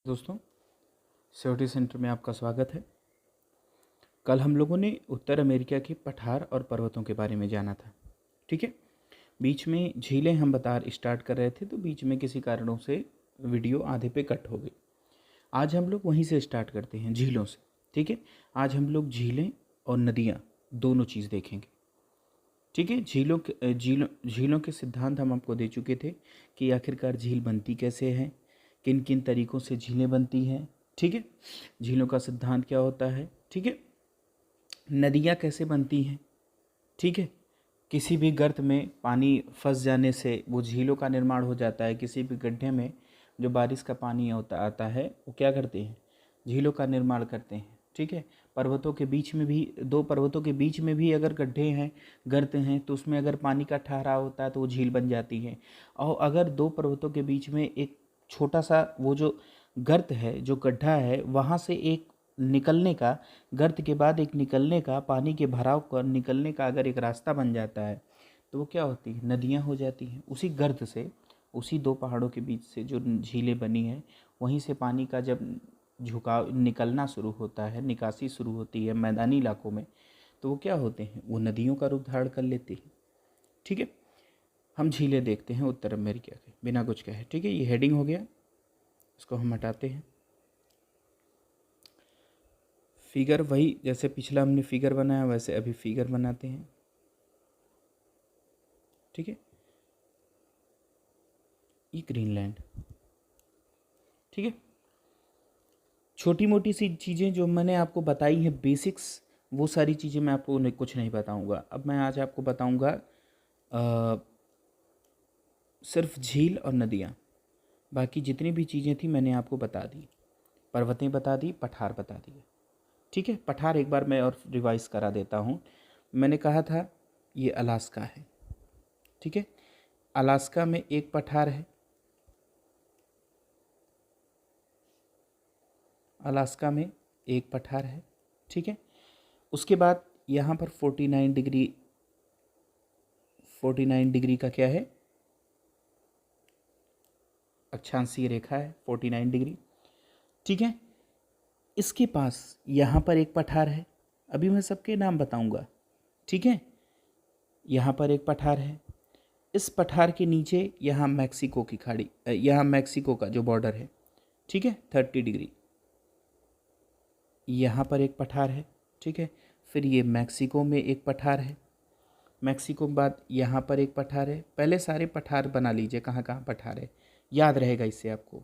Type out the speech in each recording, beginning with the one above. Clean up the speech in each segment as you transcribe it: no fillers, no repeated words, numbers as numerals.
दोस्तों, security centre में आपका स्वागत है। कल हम लोगों ने उत्तर अमेरिका के पठार और पर्वतों के बारे में जाना था। ठीक है, बीच में झीलें हम स्टार्ट कर रहे थे, तो बीच में किसी कारणों से वीडियो आधे पे कट हो गई। आज हम लोग वहीं से स्टार्ट करते हैं, झीलों से। ठीक है, आज हम लोग झीलें और नदियाँ दोनों चीज़ देखेंगे। ठीक है, झीलों के सिद्धांत हम आपको दे चुके थे कि आखिरकार झील बनती कैसे है, किन किन तरीक़ों से झीलें बनती हैं। ठीक है, झीलों का सिद्धांत क्या होता है। ठीक है, नदियाँ कैसे बनती हैं। ठीक है, किसी भी गर्त में पानी फंस जाने से वो झीलों का निर्माण हो जाता है। किसी भी गड्ढे में जो बारिश का पानी आता है, वो क्या करते हैं, झीलों का निर्माण करते हैं। ठीक है, पर्वतों के बीच में भी, दो पर्वतों के बीच में भी अगर गड्ढे हैं, गर्त हैं, तो उसमें अगर पानी का ठहराव होता है तो वो झील बन जाती है। और अगर दो पर्वतों के बीच में एक छोटा सा वो जो गर्त है, जो गड्ढा है, वहाँ से एक निकलने का, गर्त के बाद एक निकलने का, पानी के भराव कर निकलने का अगर एक रास्ता बन जाता है, तो वो क्या होती है, नदियाँ हो जाती हैं। उसी गर्त से, उसी दो पहाड़ों के बीच से जो झीलें बनी हैं, वहीं से पानी का जब झुकाव निकलना शुरू होता है, निकासी शुरू होती है मैदानी इलाकों में, तो वो क्या होते हैं, वो नदियों का रूप धारण कर लेती हैं। ठीक है, हम झीलें देखते हैं उत्तर अमेरिका के, बिना कुछ कहे। ठीक है, ये हेडिंग हो गया, इसको हम हटाते हैं। फिगर वही, जैसे पिछला हमने फिगर बनाया वैसे अभी फिगर बनाते हैं। ठीक है, ये ग्रीनलैंड। ठीक है, छोटी मोटी सी चीज़ें जो मैंने आपको बताई हैं, बेसिक्स, वो सारी चीज़ें मैं आपको कुछ नहीं बताऊंगा। अब मैं आज आपको बताऊंगा सिर्फ झील और नदियाँ। बाकी जितनी भी चीज़ें थी मैंने आपको बता दी, पर्वतें बता दी, पठार बता दिए। ठीक है, पठार एक बार मैं और रिवाइज करा देता हूँ। मैंने कहा था ये अलास्का है। ठीक है, अलास्का में एक पठार है, अलास्का में एक पठार है। ठीक है, उसके बाद यहाँ पर 49 डिग्री का क्या है, अक्षांशीय रेखा है 49 डिग्री। ठीक है, इसके पास यहाँ पर एक पठार है, अभी मैं सबके नाम बताऊंगा। ठीक है, यहाँ पर एक पठार है, इस पठार के नीचे यहाँ मैक्सिको की खाड़ी, यहाँ मैक्सिको का जो बॉर्डर है। ठीक है, 30 डिग्री, यहाँ पर एक पठार है। ठीक है, फिर ये मैक्सिको में एक पठार है, मैक्सिको के बाद यहाँ पर एक पठार है। पहले सारे पठार बना लीजिए, कहाँ कहाँ पठार है, याद रहेगा इससे आपको।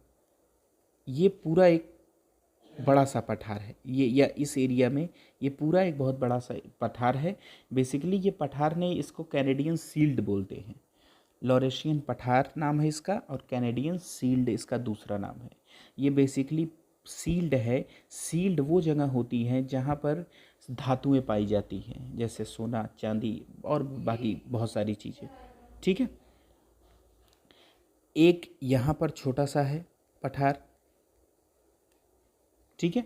ये पूरा एक बड़ा सा पठार है, ये या इस एरिया में ये पूरा एक बहुत बड़ा सा पठार है। बेसिकली ये पठार ने, इसको कैनेडियन सील्ड बोलते हैं। लॉरेशियन पठार नाम है इसका, और कैनेडियन सील्ड इसका दूसरा नाम है। ये बेसिकली सील्ड है। सील्ड वो जगह होती हैं जहाँ पर धातुएं पाई जाती हैं, जैसे सोना, चांदी और बाकी बहुत सारी चीज़ें। ठीक है, एक यहाँ पर छोटा सा है पठार। ठीक है,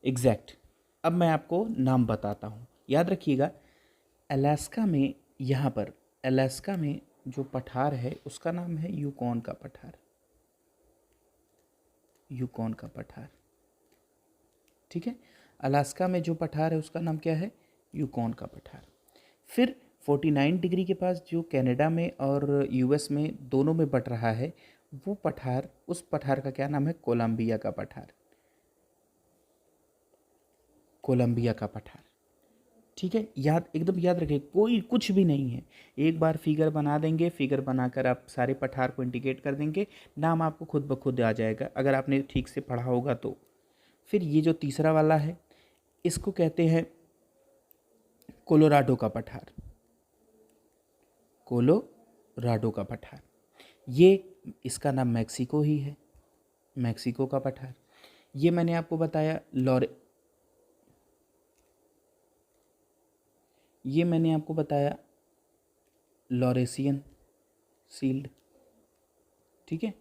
एग्जैक्ट। अब मैं आपको नाम बताता हूँ, याद रखिएगा। अलास्का में, यहाँ पर अलास्का में जो पठार है उसका नाम है यूकॉन का पठार, यूकॉन का पठार। ठीक है, अलास्का में जो पठार है उसका नाम क्या है, यूकॉन का पठार। फिर 49 डिग्री के पास जो कनाडा में और यूएस में दोनों में बट रहा है, वो पठार, उस पठार का क्या नाम है, कोलंबिया का पठार, कोलंबिया का पठार। ठीक है, याद, एकदम याद रखें, कोई कुछ भी नहीं है। एक बार फिगर बना देंगे, फिगर बनाकर आप सारे पठार को इंडिकेट कर देंगे, नाम आपको खुद ब खुद आ जाएगा, अगर आपने ठीक से पढ़ा होगा तो। फिर ये जो तीसरा वाला है, इसको कहते हैं कोलोराडो का पठार, कोलोराडो का पठार। ये, इसका नाम मैक्सिको ही है, मैक्सिको का पठार। ये मैंने आपको बताया ये मैंने आपको बताया लॉरेशियन सील्ड। ठीक है,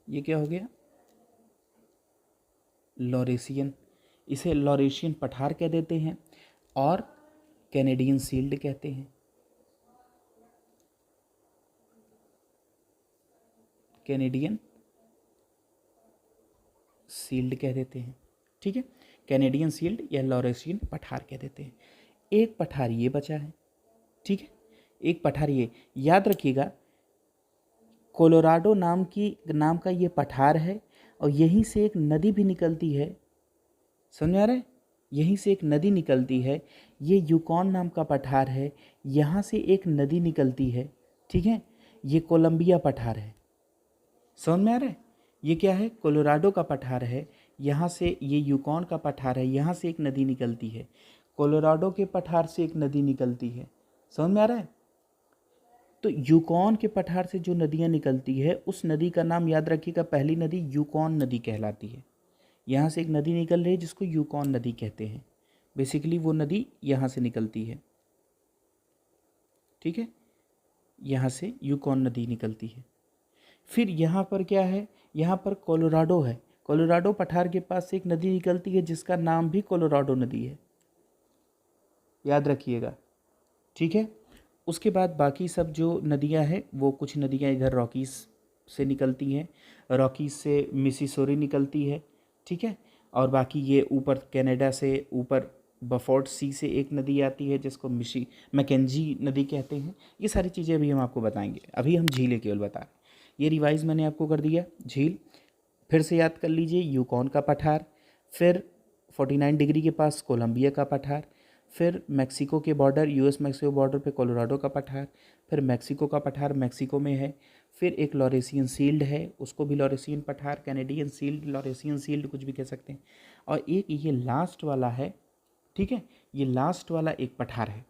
ये क्या हो गया, लॉरेशियन, इसे लॉरेशियन पठार कह देते हैं और कैनेडियन सील्ड कहते हैं, कैनेडियन सील्ड कह देते हैं, ठीक है, कैनेडियन सील्ड या लॉरेशियन पठार कह देते हैं। एक पठार ये बचा है, ठीक है, एक पठार ये, याद रखिएगा कोलोराडो नाम का ये पठार है और यहीं से एक नदी भी निकलती है, समझ आ रहा है, यहीं से एक नदी निकलती है, ये यूकॉन नाम का पठार है, यहाँ से एक नदी निकलती है, ठीक है, ये कोलंबिया पठार है, समझ में आ रहा है, ये क्या है, कोलोराडो का पठार है, यहाँ से ये यूकॉन का पठार है, यहाँ से एक नदी निकलती है, कोलोराडो के पठार से एक नदी निकलती है, समझ में आ रहा है। तो यूकॉन के पठार से जो नदियाँ निकलती है उस नदी का नाम याद रखिएगा, पहली नदी यूकॉन नदी कहलाती है। यहाँ से एक नदी निकल रही है जिसको यूकॉन नदी कहते हैं, बेसिकली वो नदी यहाँ से निकलती है, ठीक है, यहाँ से यूकॉन नदी निकलती है। फिर यहाँ पर क्या है, यहाँ पर कोलोराडो है, कोलोराडो पठार के पास से एक नदी निकलती है जिसका नाम भी कोलोराडो नदी है, याद रखिएगा, ठीक है। उसके बाद बाकी सब जो नदियाँ हैं वो कुछ नदियाँ इधर रॉकीज़ से निकलती हैं, रॉकीज़ से मिसिसोरी निकलती है, ठीक है, और बाकी ये ऊपर कनाडा से ऊपर बफोर्ड सी से एक नदी आती है जिसको मैकेंजी नदी कहते हैं। ये सारी चीज़ें अभी हम आपको बताएंगे, अभी हम झीलें केवल बता रहे हैं। ये रिवाइज़ मैंने आपको कर दिया, झील फिर से याद कर लीजिए, यूकॉन का पठार, फिर 49 डिग्री के पास कोलंबिया का पठार, फिर मैक्सिको के बॉर्डर, यूएस मैक्सिको बॉर्डर पे कोलोराडो का पठार, फिर मैक्सिको का पठार मैक्सिको में है, फिर एक लॉरेशियन सील्ड है, उसको भी लॉरेशियन पठार, कैनेडियन सील्ड, लॉरेशियन सील्ड कुछ भी कह सकते हैं, और एक ये लास्ट वाला है, ठीक है, ये लास्ट वाला एक पठार है।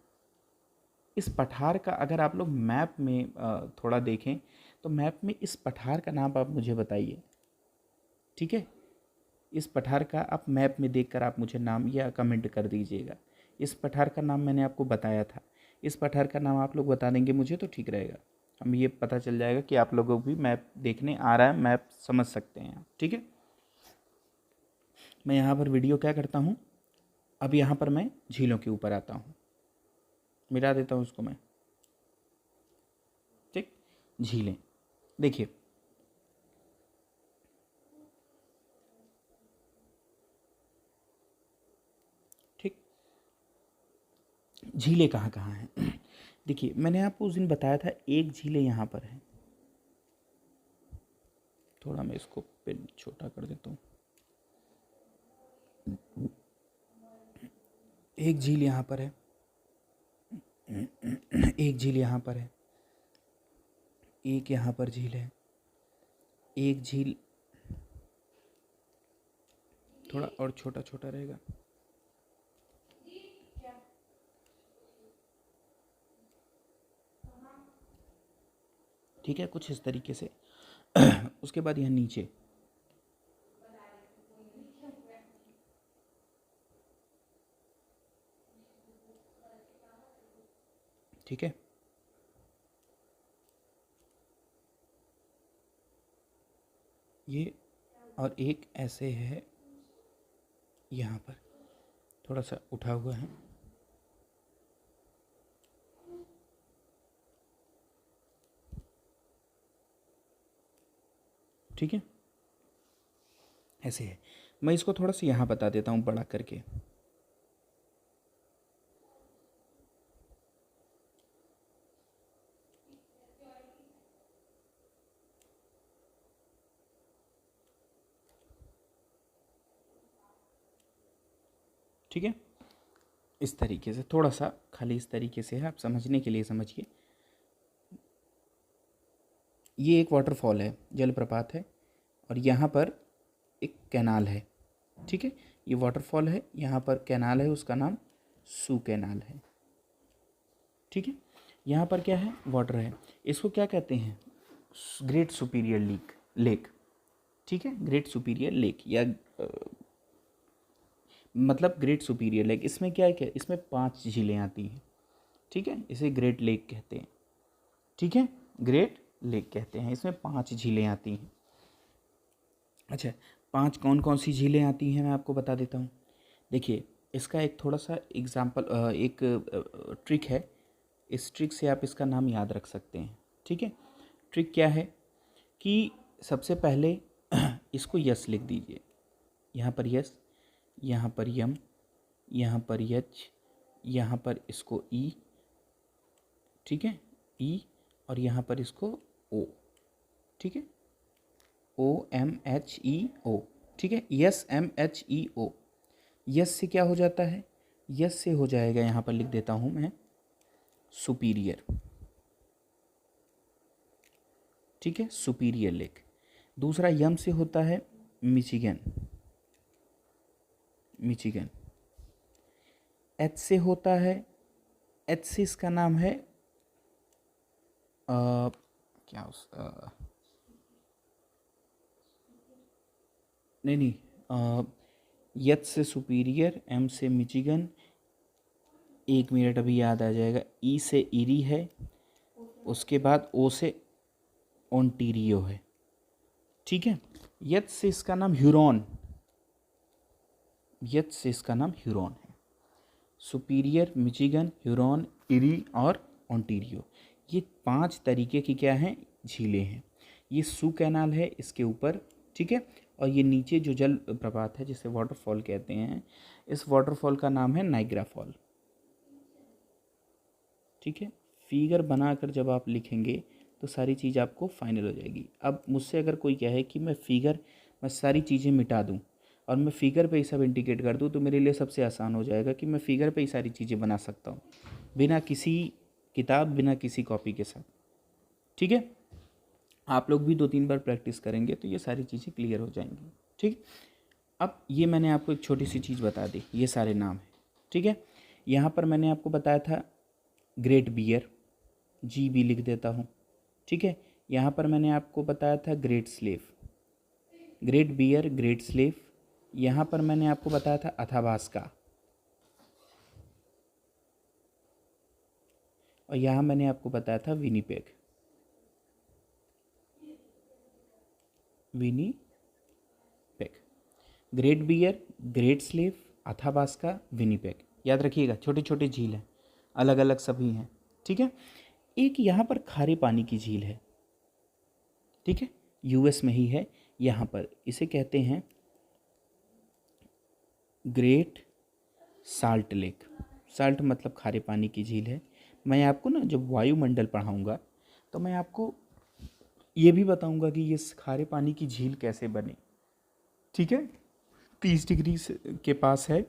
इस पठार का अगर आप लोग मैप में थोड़ा देखें तो मैप में इस पठार का नाम आप मुझे बताइए, ठीक है, इस पठार का आप मैप में देखकर आप मुझे नाम या कमेंट कर दीजिएगा। इस पठार का नाम मैंने आपको बताया था, इस पठार का नाम आप लोग बता देंगे मुझे तो ठीक रहेगा, हम ये पता चल जाएगा कि आप लोगों को भी मैप देखने आ रहा है, मैप समझ सकते हैं, ठीक है। मैं यहाँ पर वीडियो क्या करता हूँ, अब यहाँ पर मैं झीलों के ऊपर आता हूँ, मिटा देता हूँ उसको मैं, ठीक। झीलें देखिए, ठीक, झीलें कहाँ कहाँ हैं देखिए, मैंने आपको उस दिन बताया था एक झीलें यहाँ पर है, थोड़ा मैं इसको पेन छोटा कर देता हूँ, एक झील यहाँ पर है, एक झील यहाँ पर है, एक यहाँ पर झील है, एक झील थोड़ा और छोटा छोटा रहेगा, ठीक है, कुछ इस तरीके से। उसके बाद यहाँ नीचे ठीक है, ये और एक ऐसे है यहाँ पर थोड़ा सा उठा हुआ है, ठीक है, ऐसे है। मैं इसको थोड़ा सा यहाँ बता देता हूँ बड़ा करके, ठीक है, इस तरीके से, थोड़ा सा खाली इस तरीके से है, आप समझने के लिए समझिए। ये एक वाटरफॉल है, जलप्रपात है, और यहाँ पर एक कैनाल है, ठीक है, ये वाटरफॉल है, यहाँ पर कैनाल है, उसका नाम सू कैनाल है, ठीक है। यहाँ पर क्या है, वाटर है, इसको क्या कहते हैं, ग्रेट सुपीरियर लेक, ठीक है, ग्रेट सुपीरियर लेक या मतलब ग्रेट सुपीरियर लेक। इसमें क्या है, क्या इसमें 5 झीलें आती हैं, ठीक है, इसे ग्रेट लेक कहते हैं, ठीक है, ग्रेट लेक कहते हैं, इसमें 5 झीलें आती हैं। अच्छा, 5 कौन कौन सी झीलें आती हैं मैं आपको बता देता हूँ। देखिए, इसका एक थोड़ा सा एग्जाम्पल, एक ट्रिक है, इस ट्रिक से आप इसका नाम याद रख सकते हैं, ठीक है। ट्रिक क्या है कि सबसे पहले इसको यस लिख दीजिए, यहाँ पर यस, यहाँ पर यम, यहाँ पर यच, यहाँ पर इसको ई, ठीक है, ई, और यहाँ पर इसको ओ, ठीक है, OMHEO, ठीक है, SMHEO। यस से क्या हो जाता है, यस से हो जाएगा, यहाँ पर लिख देता हूँ मैं, सुपीरियर, ठीक है, सुपीरियर लेक। दूसरा यम से होता है मिचिगन, मिचिगन। एच से होता है, एच से इसका नाम है क्या उस नहीं, यच से सुपीरियर, एम से मिचिगन, 1 मिनट अभी याद आ जाएगा, ई से इरी है, उसके बाद ओ से ओंटेरियो है, ठीक है। यच से इसका नाम ह्यूरॉन, यच से इसका नाम ह्यूरॉन है। सुपीरियर, मिचिगन, ह्यूरॉन, इरी और ओंटेरियो, ये 5 तरीके की क्या हैं, झीलें हैं। ये सू कैनाल है इसके ऊपर, ठीक है, और ये नीचे जो जल प्रपात है जिसे वाटरफॉल कहते हैं, इस वाटरफॉल का नाम है नाइग्रा फॉल, ठीक है। फिगर बनाकर जब आप लिखेंगे तो सारी चीज़ आपको फाइनल हो जाएगी। अब मुझसे अगर कोई कहे कि मैं सारी चीज़ें मिटा दूं और मैं फिगर पे ही सब इंडिकेट कर दूं, तो मेरे लिए सबसे आसान हो जाएगा कि मैं फिगर पे ही सारी चीज़ें बना सकता हूं, बिना किसी किताब, बिना किसी कॉपी के साथ, ठीक है। आप लोग भी 2-3 बार प्रैक्टिस करेंगे तो ये सारी चीज़ें क्लियर हो जाएंगी, ठीक। अब ये मैंने आपको एक छोटी सी चीज़ बता दी, ये सारे नाम हैं, ठीक है। यहाँ पर मैंने आपको बताया था ग्रेट बियर, जी भी लिख देता हूँ, ठीक है। यहाँ पर मैंने आपको बताया था great slave, great bear, great slave. यहाँ पर मैंने आपको बताया था अथाबास्का, और यहाँ मैंने आपको बताया था Winnipeg, Winnipeg. Great bear, great slave, Athabasca, Winnipeg, याद रखिएगा, छोटे छोटे झील हैं, अलग अलग सभी हैं, ठीक है। एक यहाँ पर खारे पानी की झील है, ठीक है, यूएस में ही है, यहाँ पर इसे कहते हैं ग्रेट साल्ट लेक। साल्ट मतलब खारे पानी की झील है। मैं आपको ना जब वायुमंडल पढ़ाऊँगा तो मैं आपको ये भी बताऊँगा कि ये खारे पानी की झील कैसे बनी, ठीक है, 30 डिग्री के पास है,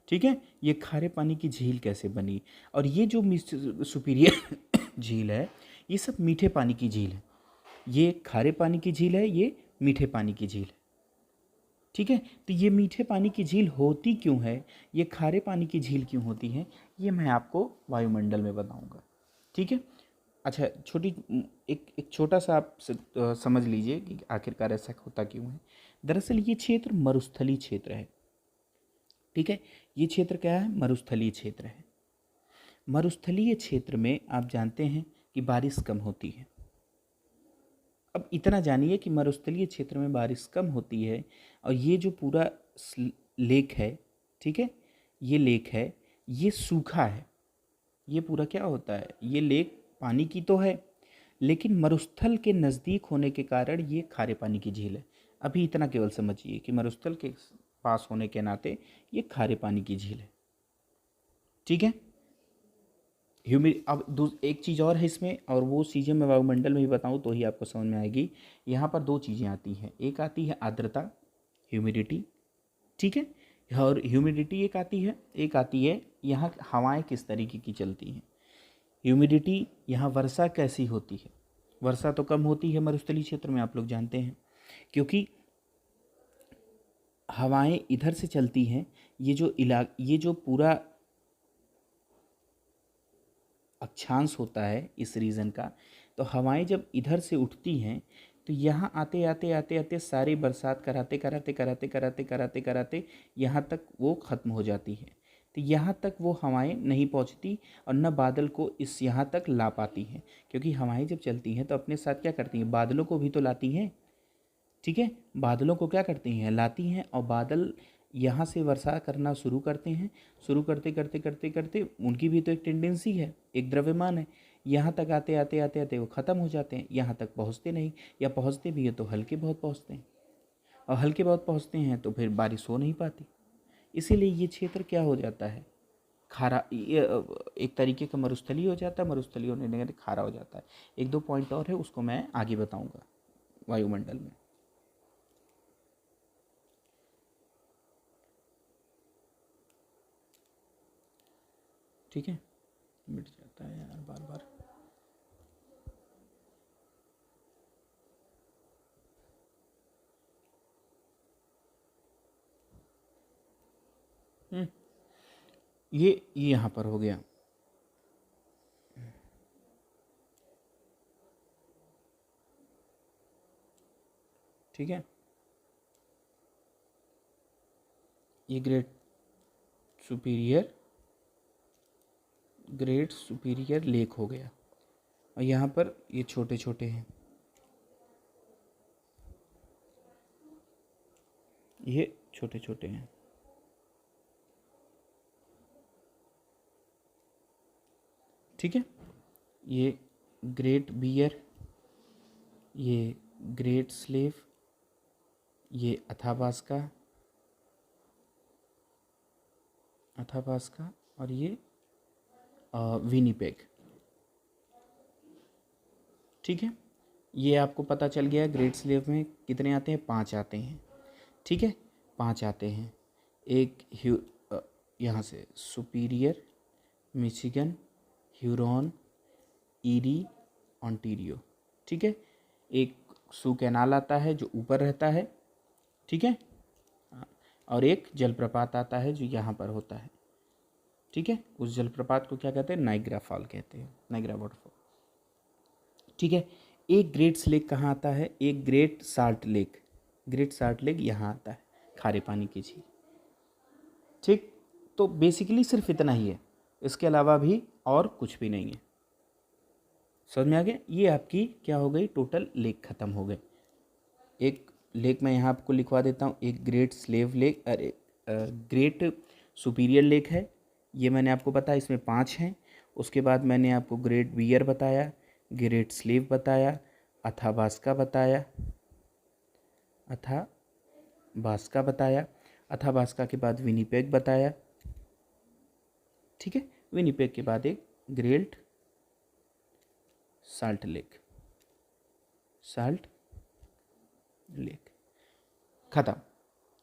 ठीक है। ये खारे पानी की झील कैसे बनी, और ये जो सुपीरियर झील है, ये सब मीठे पानी की झील है। ये खारे पानी की झील है, ये मीठे पानी की झील है, ठीक है। तो ये मीठे पानी की झील होती क्यों है, ये खारे पानी की झील क्यों होती है, ये मैं आपको वायुमंडल में बताऊंगा, ठीक है। अच्छा, एक छोटा सा आप समझ लीजिए कि आखिरकार ऐसा होता क्यों है। दरअसल ये क्षेत्र मरुस्थलीय क्षेत्र है, ठीक है। ये क्षेत्र क्या है, मरुस्थलीय क्षेत्र है। मरुस्थलीय क्षेत्र में आप जानते हैं कि बारिश कम होती है। अब इतना जानिए कि मरुस्थलीय क्षेत्र में बारिश कम होती है, और ये जो पूरा लेक है, ठीक है, ये लेक है, ये सूखा है। ये पूरा क्या होता है, ये लेक पानी की तो है, लेकिन मरुस्थल के नज़दीक होने के कारण ये खारे पानी की झील है। अभी इतना केवल समझिए कि मरुस्थल के पास होने के नाते ये खारे पानी की झील है, ठीक है। अब एक चीज़ और है इसमें, और वो चीज़ें मैं वायुमंडल में भी बताऊँ तो ही आपको समझ में आएगी। यहाँ पर 2 चीज़ें आती हैं, एक आती है आर्द्रता, ह्यूमिडिटी, ठीक है, और ह्यूमिडिटी एक आती है यहाँ हवाएं किस तरीके की चलती हैं। ह्यूमिडिटी, यहाँ वर्षा कैसी होती है, वर्षा तो कम होती है मरुस्थलीय क्षेत्र में, आप लोग जानते हैं, क्योंकि हवाएं इधर से चलती हैं। ये जो पूरा अक्षांश होता है इस रीजन का, तो हवाएं जब इधर से उठती हैं तो यहाँ आते आते आते आते सारी बरसात कराते कराते कराते कराते कराते कराते यहाँ तक वो ख़त्म हो जाती है। तो यहाँ तक वो हवाएं नहीं पहुँचती और न बादल को इस यहाँ तक ला पाती हैं, क्योंकि हवाएं जब चलती हैं तो अपने साथ क्या करती हैं, बादलों को भी तो लाती हैं, ठीक है। बादलों को क्या करती हैं, लाती हैं, और बादल यहाँ से वर्षा करना शुरू करते हैं। शुरू करते करते करते करते उनकी भी तो एक टेंडेंसी है, एक द्रव्यमान है, यहाँ तक आते आते आते आते वो ख़त्म हो जाते हैं, यहाँ तक पहुँचते नहीं, या पहुँचते भी है तो हल्के बहुत पहुँचते हैं। और हल्के बहुत पहुँचते हैं तो फिर बारिश हो नहीं पाती। इसीलिए ये क्षेत्र क्या हो जाता है, खारा, ये एक तरीके का मरुस्थली हो जाता है। मरुस्थली होने के खारा हो जाता है। एक दो पॉइंट और है, उसको मैं आगे बताऊंगा वायुमंडल में। ठीक है, मिट जाता है यार बार बार। ये यहाँ पर हो गया। ठीक है, ये ग्रेट सुपीरियर लेक हो गया। और यहाँ पर ये छोटे छोटे हैं, ये छोटे छोटे हैं। ठीक है, ये ग्रेट बियर, ये ग्रेट स्लेव, ये अथाबास्का और ये विनीपेग। ठीक है, ये आपको पता चल गया। ग्रेट स्लेव में कितने आते हैं, 5 आते हैं। ठीक है, 5 आते हैं। एक यहाँ से superior, Michigan, Huron, eerie, Ontario. ठीक है, एक सू कैनाल आता है जो ऊपर रहता है। ठीक है, और एक जलप्रपात आता है जो यहाँ पर होता है। ठीक है, उस जलप्रपात को क्या कहते हैं, नाइग्रा फॉल कहते हैं, नाइग्रा वाटरफॉल। ठीक है, एक ग्रेट लेक कहाँ आता है, एक ग्रेट साल्ट लेक यहाँ आता है, खारे पानी की झील। ठीक, तो बेसिकली सिर्फ इतना ही है, इसके अलावा भी और कुछ भी नहीं है। समझ में आ गया? ये आपकी क्या हो गई, टोटल लेक ख़त्म हो गए। एक लेक मैं यहाँ आपको लिखवा देता हूँ, एक ग्रेट स्लेव लेक, अरे ग्रेट सुपीरियर लेक है, ये मैंने आपको बताया, इसमें 5 हैं। उसके बाद मैंने आपको ग्रेट बियर बताया, ग्रेट स्लेव बताया, अथाबास्का बताया, अथाबास्का के बाद विनीपेग बताया। ठीक है, विनीपेग के बाद एक ग्रेट साल्ट लेक ख़त्म।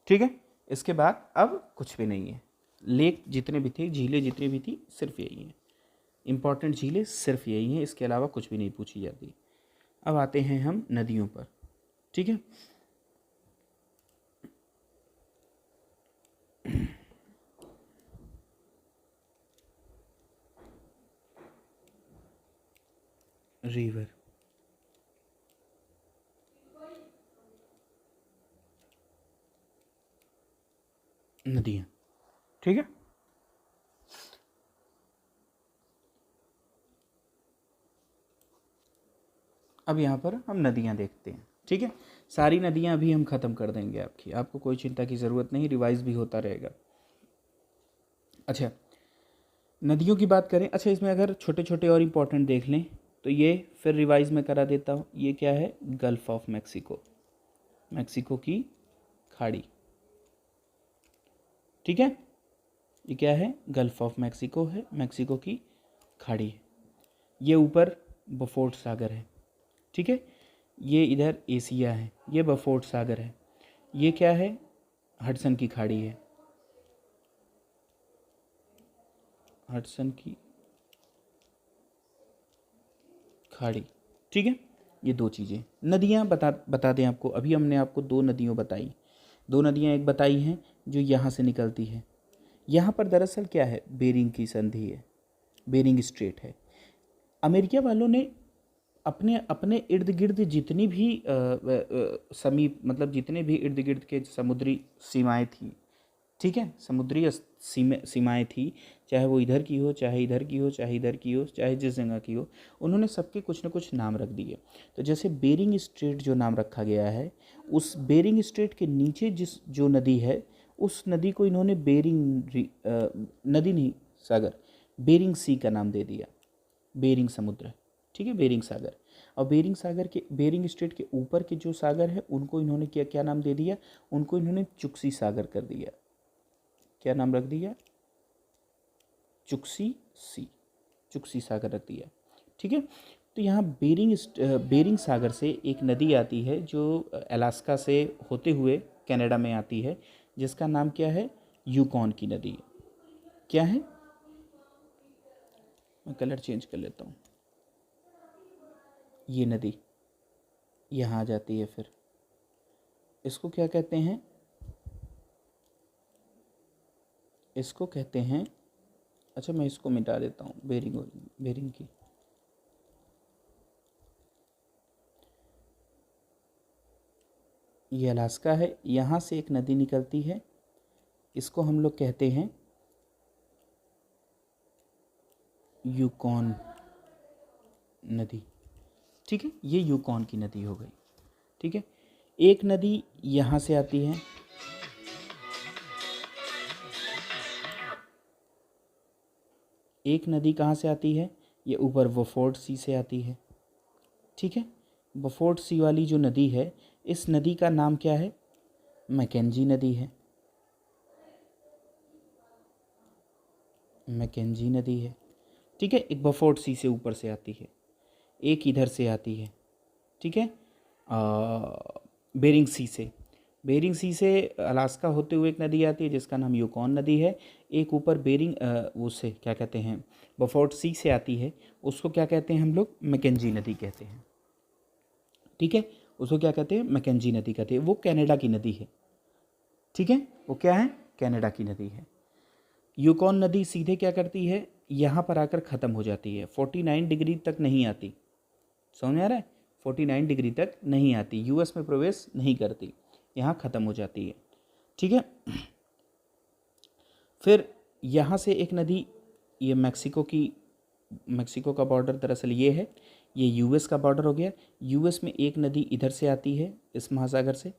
ठीक है, इसके बाद अब कुछ भी नहीं है। लेक जितने भी थे, झीलें जितनी भी थी, सिर्फ यही हैं। इम्पॉर्टेंट झीलें सिर्फ यही हैं, इसके अलावा कुछ भी नहीं पूछी जाती। अब आते हैं हम नदियों पर। ठीक है, रिवर, नदियाँ। ठीक है, अब यहाँ पर हम नदियाँ देखते हैं। ठीक है, सारी नदियाँ अभी हम ख़त्म कर देंगे आपकी, आपको कोई चिंता की ज़रूरत नहीं, रिवाइज भी होता रहेगा। अच्छा, नदियों की बात करें, अच्छा इसमें अगर छोटे छोटे और इम्पोर्टेंट देख लें तो ये फिर रिवाइज में करा देता हूँ। ये क्या है, गल्फ़ ऑफ मैक्सिको की खाड़ी। ठीक है, ये क्या है, गल्फ़ ऑफ मैक्सिको है, मैक्सिको की खाड़ी है। ये ऊपर बफोर्ड सागर है। ठीक है, ये इधर एशिया है, ये बफोर्ड सागर है। ये क्या है, हडसन की खाड़ी है, हडसन की खाड़ी। ठीक है, ये 2 चीज़ें। नदियाँ बता दें आपको, अभी हमने आपको 2 नदियों बताई, 2 नदियाँ एक बताई हैं जो यहाँ से निकलती है। यहाँ पर दरअसल क्या है, बेरिंग की संधि है, बेरिंग स्ट्रेट है। अमेरिका वालों ने अपने अपने इर्द गिर्द जितनी भी समीप, मतलब जितने भी इर्द गिर्द के समुद्री सीमाएं थी, ठीक है, समुद्री सीमाएं थी, चाहे वो इधर की हो, चाहे इधर की हो, चाहे इधर की हो, चाहे जिस जगह की हो, उन्होंने सबके कुछ न कुछ नाम रख दिए। तो जैसे बेरिंग स्ट्रेट जो नाम रखा गया है, उस बेरिंग स्ट्रेट के नीचे जो नदी है, उस नदी को इन्होंने नदी नहीं, सागर, बेरिंग सी का नाम दे दिया, बेरिंग समुद्र। ठीक है, बेरिंग सागर। और बेरिंग स्ट्रेट के ऊपर के जो सागर है उनको इन्होंने क्या नाम दे दिया, उनको इन्होंने चुक्सी सागर कर दिया। क्या नाम रख दिया? चुक्सी सागर रख दिया। ठीक है, तो यहाँ बेरिंग सागर से एक नदी आती है जो अलास्का से होते हुए कनाडा में आती है, जिसका नाम क्या है? यूकॉन की नदी है। क्या है? मैं कलर चेंज कर लेता हूँ। ये नदी यहाँ आ जाती है। फिर इसको क्या कहते हैं? इसको कहते हैं, अच्छा मैं इसको मिटा देता हूँ, बेरिंग की। ये अलास्का है, यहाँ से एक नदी निकलती है, इसको हम लोग कहते हैं यूकॉन नदी। ठीक है, ये यूकॉन की नदी हो गई। ठीक है, एक नदी यहाँ से आती है, एक नदी कहाँ से आती है? ये ऊपर वोफोर्ड सी से आती है। ठीक है, वोफोर्ड सी वाली जो नदी है, इस नदी का नाम क्या है? मैकेंजी नदी है। मैकेंजी नदी है। ठीक है, एक वोफोर्ड सी से ऊपर से आती है, एक इधर से आती है। ठीक है, बेरिंग सी से अलास्का होते हुए एक नदी आती है जिसका नाम यूकॉन नदी है। एक ऊपर उससे क्या कहते हैं, वोफोर्ड सी से आती है, उसको क्या कहते हैं हम लोग? मैकेंजी नदी कहते हैं। ठीक है, उसको क्या कहते हैं? मैकेंजी नदी कहते हैं। वो कनाडा की नदी है। ठीक है, वो क्या है? कनाडा की नदी है। यूकॉन नदी सीधे क्या करती है? यहाँ पर आकर ख़त्म हो जाती है, 49 डिग्री तक नहीं आती। समझ में आ रहा है? 49 डिग्री तक नहीं आती, यूएस में प्रवेश नहीं करती, यहाँ ख़त्म हो जाती है। ठीक है, फिर यहाँ से एक नदी, ये मैक्सिको का बॉर्डर दरअसल ये है, ये यूएस का बॉर्डर हो गया। यूएस में एक नदी इधर से आती है, इस महासागर से।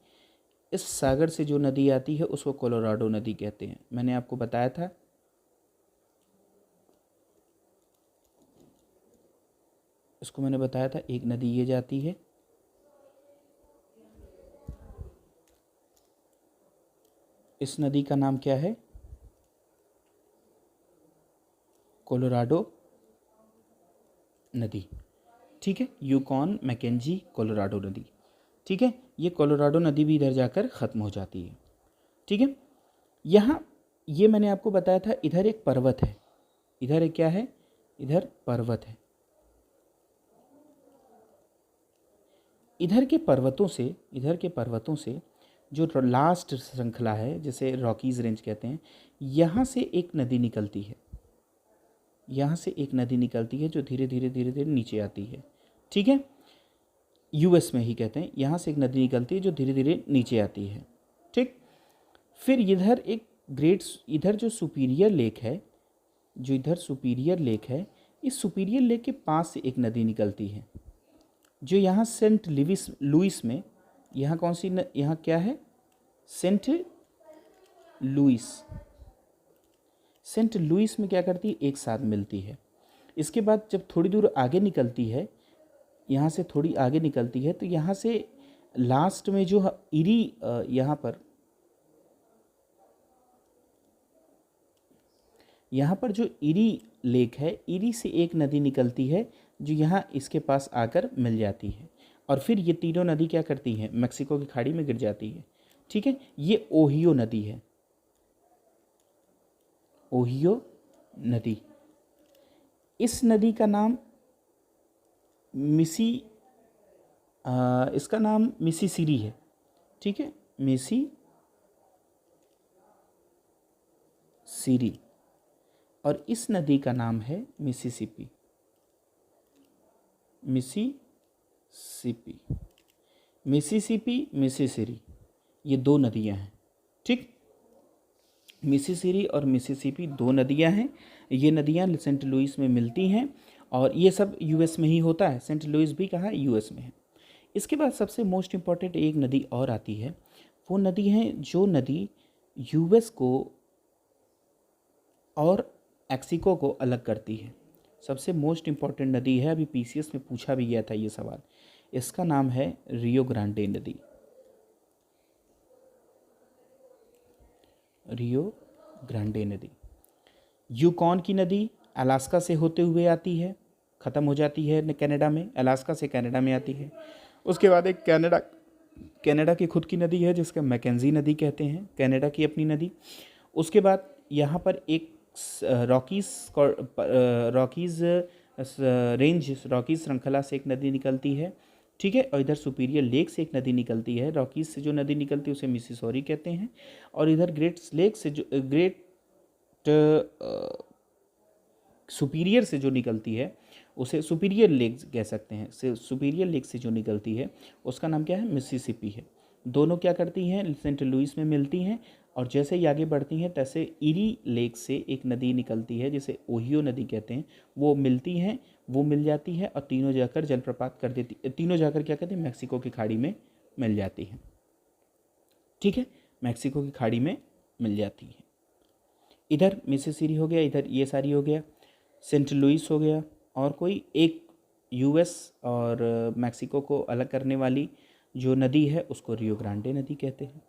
इस सागर से जो नदी आती है उसको कोलोराडो नदी कहते हैं। मैंने आपको बताया था, इसको मैंने बताया था, एक नदी ये जाती है, इस नदी का नाम क्या है? कोलोराडो नदी। ठीक है, यूकॉन, मैकेंजी, कोलोराडो नदी। ठीक है, ये कोलोराडो नदी भी इधर जाकर ख़त्म हो जाती है। ठीक है, यहाँ ये मैंने आपको बताया था, इधर एक पर्वत है, इधर एक क्या है? इधर पर्वत है। इधर के पर्वतों से जो लास्ट श्रृंखला है, जिसे रॉकीज़ रेंज कहते हैं, यहाँ से एक नदी निकलती है, यहाँ से एक नदी निकलती है जो धीरे धीरे नीचे आती है। ठीक है, यूएस में ही कहते हैं, यहाँ से एक नदी निकलती है जो धीरे धीरे नीचे आती है। ठीक, फिर इधर जो सुपीरियर लेक है, इस सुपीरियर लेक के पास से एक नदी निकलती है जो यहाँ सेंट लुइस में, यहाँ कौन सी यहाँ क्या है? सेंट लुइस में क्या करती है? एक साथ मिलती है। इसके बाद जब थोड़ी दूर आगे निकलती है, यहाँ से थोड़ी आगे निकलती है, तो यहाँ से लास्ट में जो इरी, यहाँ पर जो इरी लेक है, इरी से एक नदी निकलती है जो यहाँ इसके पास आकर मिल जाती है, और फिर ये तीनों नदी क्या करती हैं? मैक्सिको की खाड़ी में गिर जाती है। ठीक है, ये ओहियो नदी है, ओहियो नदी। इस नदी का नाम इसका नाम मिसिसिरी है। ठीक है, मिसिसिरी, और इस नदी का नाम है मिसिसिपी। मिसिसिरी, ये दो नदियां हैं। ठीक, मिसिसिरी और मिसिसिपी दो नदियां हैं। ये नदियां सेंट लुइस में मिलती हैं, और ये सब यूएस में ही होता है। सेंट लुइस भी कहाँ? यूएस में है। इसके बाद सबसे मोस्ट इम्पॉर्टेंट एक नदी और आती है, वो नदी है जो नदी यूएस को और मैक्सिको को अलग करती है। सबसे मोस्ट इम्पॉर्टेंट नदी है, अभी पीसीएस में पूछा भी गया था ये सवाल। इसका नाम है रियो ग्रांडे नदी। रियो ग्रांडे नदी। यूकॉन की नदी अलास्का से होते हुए आती है, ख़त्म हो जाती है कनाडा में, अलास्का से कनाडा में आती है। उसके बाद एक कनाडा की खुद की नदी है जिसका मैकेंजी नदी कहते हैं, कनाडा की अपनी नदी। उसके बाद यहाँ पर एक रॉकीज़ रेंज, रॉकीज़ श्रृंखला से एक नदी निकलती है, ठीक है। और इधर सुपीरियर लेक से एक नदी निकलती है, रॉकीज़ से जो नदी निकलती है उसे मिसिसौरी कहते हैं। और इधर ग्रेट लेक से जो सुपीरियर से जो निकलती है उसे सुपीरियर लेक कह सकते हैं। सुपीरियर लेक से जो निकलती है उसका नाम क्या है, मिसिसिपी है। दोनों क्या करती हैं, सेंट लुइस में मिलती हैं, और जैसे ही आगे बढ़ती हैं तैसे इरी लेक से एक नदी निकलती है जिसे ओहियो नदी कहते हैं, वो मिलती हैं, वो मिल जाती है और तीनों जाकर जलप्रपात कर देती, तीनों जाकर क्या कहते हैं, मैक्सिको की खाड़ी में मिल जाती हैं, ठीक है। मैक्सिको की खाड़ी में मिल जाती है। इधर मिसिसिपी हो गया, इधर ये सारी हो गया, सेंट लुइस हो गया, और कोई एक यूएस और मैक्सिको को अलग करने वाली जो नदी है उसको रियो ग्रांडे नदी कहते हैं,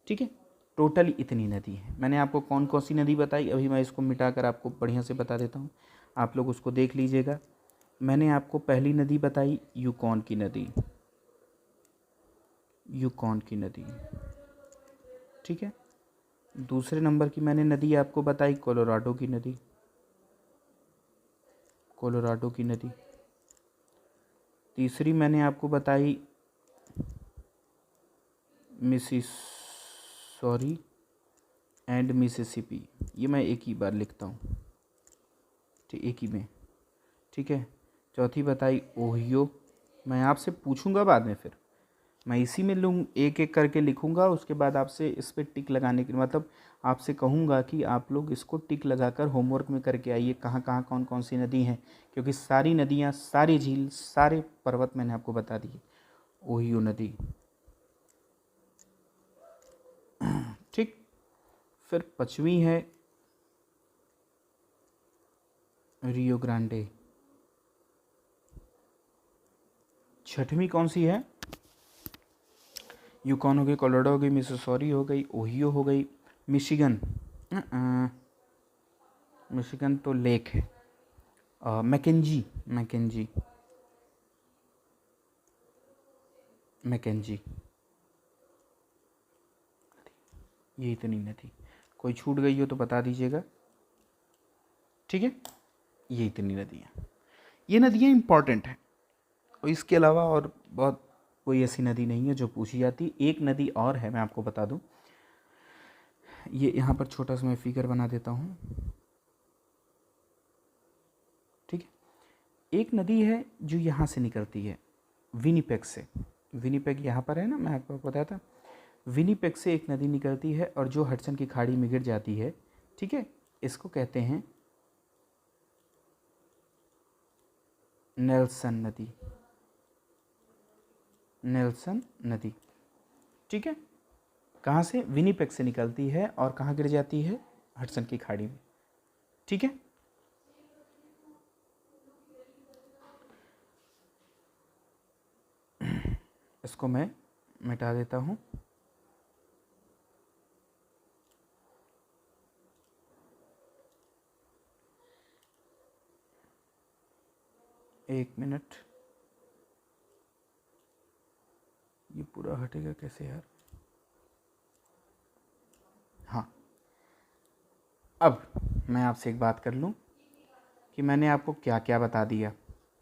ठीक है। टोटल इतनी नदी है। मैंने आपको कौन कौन सी नदी बताई, अभी मैं इसको मिटाकर आपको बढ़िया से बता देता हूँ, आप लोग उसको देख लीजिएगा। मैंने आपको पहली नदी बताई यूकॉन की नदी, यूकॉन की नदी, ठीक है। दूसरे नंबर की मैंने नदी आपको बताई कोलोराडो की नदी, कोलोराडो की नदी। तीसरी मैंने आपको बताई मिसिसौरी एंड मिसिसिपी, ये मैं एक ही बार लिखता हूँ, ठीक, एक ही में, ठीक है। चौथी बताई ओहियो, मैं आपसे पूछूंगा बाद में, फिर मैं इसी में लूँ, एक एक करके लिखूंगा, उसके बाद आपसे इस पर टिक लगाने की, मतलब आपसे कहूँगा कि आप लोग इसको टिक लगाकर होमवर्क में करके आइए कहाँ कहाँ कौन कौन सी नदी हैं, क्योंकि सारी नदियाँ, सारी झील, सारे पर्वत मैंने आपको बता दिए। ओहियो नदी, ठीक। फिर पांचवी है रियो ग्रांडे। छठवीं कौन सी है, यूकॉन हो गई, कोलोराडो हो गई, मिसिसौरी हो गई, ओहियो हो गई, मिशिगन, मिशिगन तो लेक है, मैकेंजी, मैकेंजी, मैकेंजी, ये इतनी नदी। कोई छूट गई हो तो बता दीजिएगा, ठीक है। ये इतनी नदियाँ, ये नदियाँ इम्पॉर्टेंट हैं, और इसके अलावा और बहुत कोई ऐसी नदी नहीं है जो पूछी जाती। एक नदी और है, मैं आपको बता दूं, ये यहाँ पर छोटा सा मैं फिगर बना देता हूँ, ठीक है। एक नदी है जो यहाँ से निकलती है, विनिपेग से, विनिपेग यहाँ पर है ना, मैं आपको बताया था, विनिपेग से एक नदी निकलती है और जो हडसन की खाड़ी में गिर जाती है, ठीक है। इसको कहते हैं नेल्सन नदी, नेल्सन नदी, ठीक है। कहाँ से, विनिपेग से निकलती है और कहाँ गिर जाती है, हडसन की खाड़ी में, ठीक है। इसको मैं मिटा देता हूँ, एक मिनट, ये पूरा हटेगा कैसे यार, हाँ। अब मैं आपसे एक बात कर लूँ कि मैंने आपको क्या क्या बता दिया,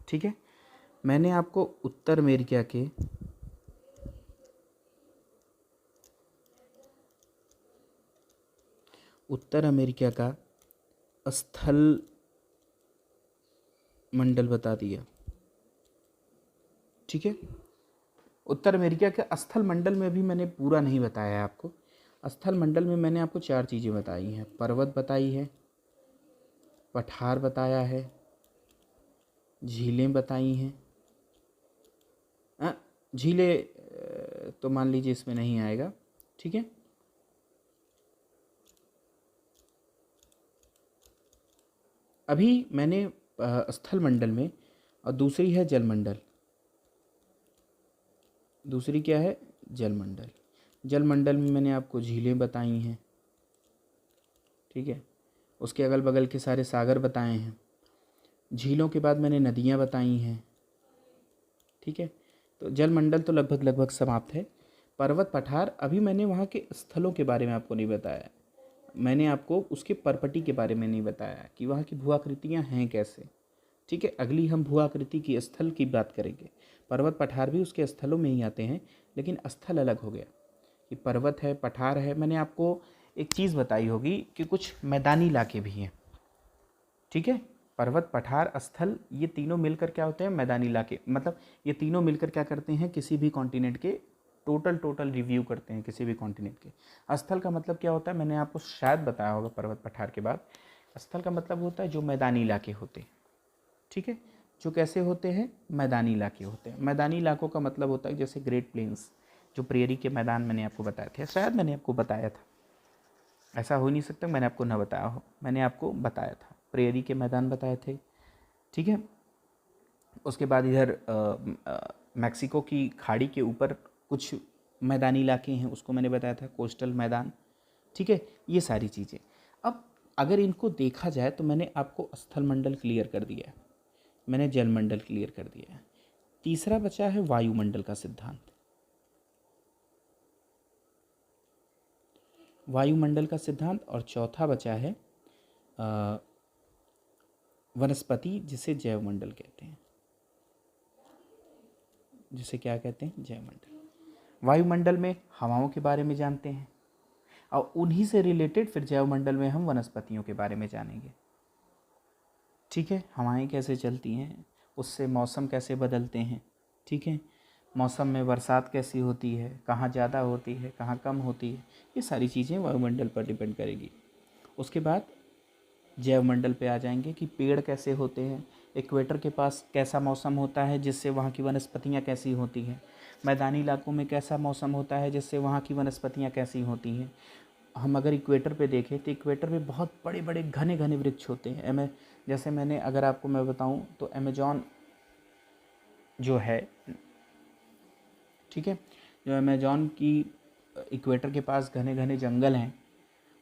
ठीक है। मैंने आपको उत्तर अमेरिका के का स्थल मंडल बता दिया, ठीक है। उत्तर अमेरिका के स्थल मंडल में भी मैंने पूरा नहीं बताया है आपको। स्थल मंडल में मैंने आपको 4 चीज़ें बताई हैं, पर्वत बताई है, पठार बताया है, झीलें बताई हैं, झीलें तो मान लीजिए इसमें नहीं आएगा, ठीक है। अभी मैंने स्थल मंडल में, और दूसरी है जलमंडल। दूसरी क्या है? जलमंडल। जलमंडल में मैंने आपको झीलें बताई हैं, ठीक है, उसके अगल बगल के सारे सागर बताए हैं। झीलों के बाद मैंने नदियाँ बताई हैं, ठीक है। तो जलमंडल तो लगभग समाप्त है। पर्वत पठार, अभी मैंने वहाँ के स्थलों के बारे में आपको नहीं बताया, मैंने आपको उसके परपटी के बारे में नहीं बताया कि वहाँ की भूआकृतियाँ हैं कैसे, ठीक है। अगली हम भूआकृति की स्थल की बात करेंगे। पर्वत पठार भी उसके स्थलों में ही आते हैं, लेकिन स्थल अलग हो गया कि पर्वत है, पठार है। मैंने आपको एक चीज़ बताई होगी कि कुछ मैदानी इलाके भी हैं, ठीक है। पर्वत, पठार, स्थल, ये तीनों मिलकर क्या होते हैं? मैदानी इलाके। मतलब ये तीनों मिलकर क्या करते हैं? किसी भी कॉन्टिनेंट के टोटल रिव्यू करते हैं किसी भी कॉन्टिनेंट के। स्थल का मतलब क्या होता है? मैंने आपको शायद बताया होगा पर्वत पठार के बाद। स्थल का मतलब होता है जो मैदानी इलाके होते हैं, ठीक है। जो कैसे होते हैं? मैदानी इलाके होते हैं। मैदानी इलाकों का मतलब होता है जैसे ग्रेट प्लेन्स, जो प्रेयरी के मैदान मैंने आपको बताए थे, शायद मैंने आपको बताया था, ऐसा हो नहीं सकता मैंने आपको ना बताया हो, मैंने आपको बताया था, प्रेयरी के मैदान बताए थे, ठीक है। उसके बाद इधर मैक्सिको की खाड़ी के ऊपर कुछ मैदानी इलाके हैं, उसको मैंने बताया था, कोस्टल मैदान, ठीक है। ये सारी चीज़ें, अब अगर इनको देखा जाए तो मैंने आपको स्थल मंडल क्लियर कर दिया है, मैंने जलमंडल क्लियर कर दिया है। तीसरा बचा है वायुमंडल का सिद्धांत। वायुमंडल का सिद्धांत, और चौथा बचा है वनस्पति, जिसे जैवमंडल कहते हैं, जिसे क्या कहते हैं? जैवमंडल। वायुमंडल में हवाओं के बारे में जानते हैं, और उन्हीं से रिलेटेड फिर जैवमंडल में हम वनस्पतियों के बारे में जानेंगे, ठीक है। हवाएं कैसे चलती हैं, उससे मौसम कैसे बदलते हैं, ठीक है। मौसम में बरसात कैसी होती है, कहाँ ज़्यादा होती है, कहाँ कम होती है, ये सारी चीज़ें वायुमंडल पर डिपेंड करेगी। उसके बाद जैवमंडल पे आ जाएंगे कि पेड़ कैसे होते हैं, इक्वेटर के पास कैसा मौसम होता है जिससे वहाँ की वनस्पतियाँ कैसी होती हैं, मैदानी इलाकों में कैसा मौसम होता है जिससे वहाँ की वनस्पतियाँ कैसी होती हैं। हम अगर इक्वेटर पे देखें तो इक्वेटर पे बहुत बड़े बड़े घने घने वृक्ष होते हैं। जैसे मैंने अगर आपको मैं बताऊं तो अमेजॉन जो है, ठीक है, जो अमेजॉन की इक्वेटर के पास घने घने जंगल हैं,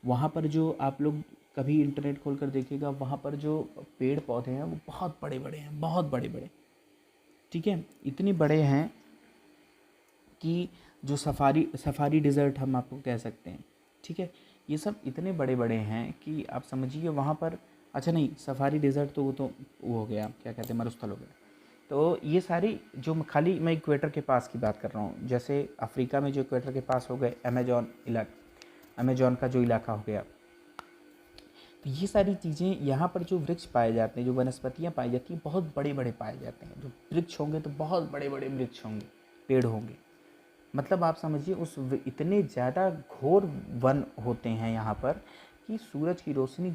वहाँ पर जो आप लोग कभी इंटरनेट खोल कर देखिएगा, वहाँ पर जो पेड़ पौधे हैं वो बहुत बड़े बड़े हैं, बहुत बड़े बड़े, ठीक है। इतने बड़े हैं कि जो सफारी डिज़र्ट हम आपको कह सकते हैं, ठीक है। ये सब इतने बड़े बड़े हैं कि आप समझिए वहाँ पर, अच्छा नहीं, सफारी डिज़र्ट तो वो हो गया, क्या कहते हैं, मरुस्थल हो गया। तो ये सारी जो खाली मैं इक्वेटर के पास की बात कर रहा हूँ, जैसे अफ्रीका में जो इक्वेटर के पास हो गए अमेजॉन का जो इलाका हो गया, तो ये सारी चीज़ें, यहाँ पर जो वृक्ष पाए जाते हैं, जो वनस्पतियाँ पाई जाती हैं, बहुत बड़े बड़े पाए जाते हैं। जो वृक्ष होंगे तो बहुत बड़े बड़े वृक्ष होंगे, पेड़ होंगे, मतलब आप समझिए इतने ज़्यादा घोर वन होते हैं यहाँ पर कि सूरज की रोशनी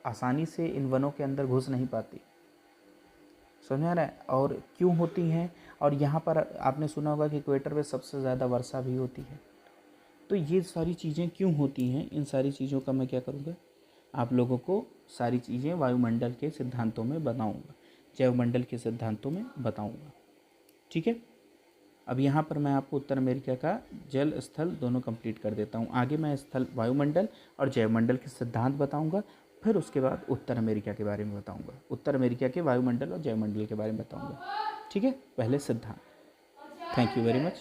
आसानी से इन वनों के अंदर घुस नहीं पाती, समझ आ रहा है। और क्यों होती हैं? और यहाँ पर आपने सुना होगा कि इक्वेटर पे सबसे ज़्यादा वर्षा भी होती है। तो ये सारी चीज़ें क्यों होती हैं, इन सारी चीज़ों का मैं क्या करूँगा, आप लोगों को सारी चीज़ें वायुमंडल के सिद्धांतों में बताऊँगा, जैवमंडल के सिद्धांतों में बताऊँगा, ठीक है। अब यहाँ पर मैं आपको उत्तर अमेरिका का जल स्थल दोनों कंप्लीट कर देता हूँ। आगे मैं स्थल वायुमंडल और जैवमंडल के सिद्धांत बताऊँगा, फिर उसके बाद उत्तर अमेरिका के बारे में बताऊँगा, उत्तर अमेरिका के वायुमंडल और जैवमंडल के बारे में बताऊँगा, ठीक है। पहले सिद्धांत। Thank you very much.